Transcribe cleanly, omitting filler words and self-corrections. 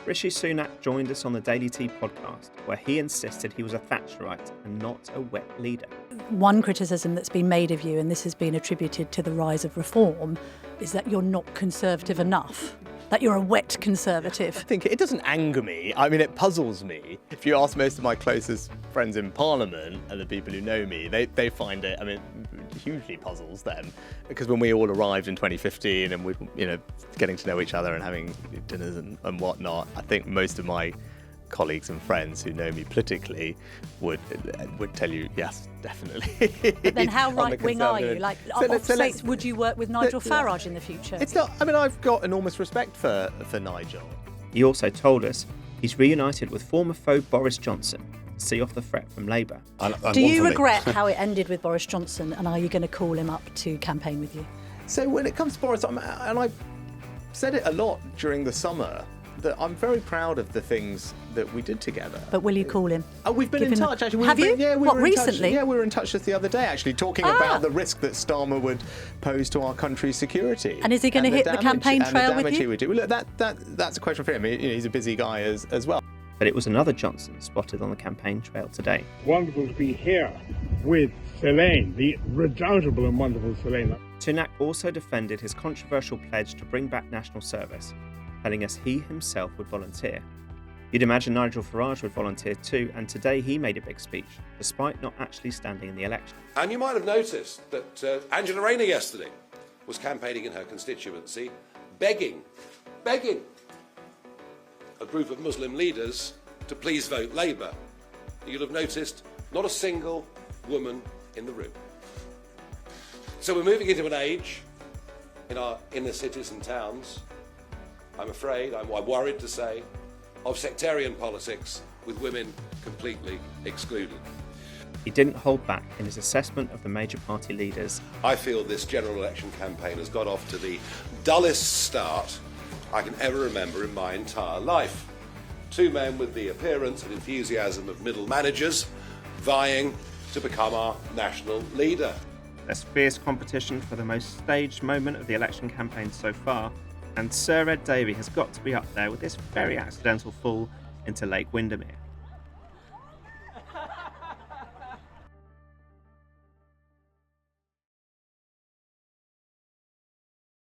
Rishi Sunak joined us on the Daily Tea podcast, where he insisted he was a Thatcherite and not a wet leader. One criticism that's been made of you, and this has been attributed to the rise of reform, is that you're not conservative enough, that you're a wet conservative. I think it doesn't anger me. I mean, it puzzles me. If you ask most of my closest friends in Parliament and the people who know me, they find it, hugely puzzles them. Because when we all arrived in 2015 and we, getting to know each other and having dinners and whatnot, I think most of my colleagues and friends who know me politically would tell you, yes, definitely. But then how right-wing are you? Would you work with Nigel Farage in the future? It's not. I've got enormous respect for Nigel. He also told us he's reunited with former foe Boris Johnson to see off the threat from Labour. Do you regret how it ended with Boris Johnson, and are you going to call him up to campaign with you? So when it comes to Boris, and I said it a lot during the summer, that I'm very proud of the things that we did together. But will you call him? Oh, we've been in touch, actually. Have you? Yeah, what, recently? Yeah, we were in touch just the other day, actually, talking about the risk that Starmer would pose to our country's security. And is he going to hit the campaign trail with you? He would do. Well, look, that's a question for him. He's a busy guy as well. But it was another Johnson spotted on the campaign trail today. Wonderful to be here with Selene, the redoubtable and wonderful Selene. Sunak also defended his controversial pledge to bring back national service, telling us he himself would volunteer. You'd imagine Nigel Farage would volunteer too, and today he made a big speech, despite not actually standing in the election. And you might have noticed that Angela Rayner yesterday was campaigning in her constituency, begging a group of Muslim leaders to please vote Labour. You'll have noticed not a single woman in the room. So we're moving into an age in our inner cities and towns, I'm afraid, I'm worried to say, of sectarian politics with women completely excluded. He didn't hold back in his assessment of the major party leaders. I feel this general election campaign has got off to the dullest start I can ever remember in my entire life. Two men with the appearance and enthusiasm of middle managers vying to become our national leader. There's fierce competition for the most staged moment of the election campaign so far, and Sir Ed Davey has got to be up there with this very accidental fall into Lake Windermere.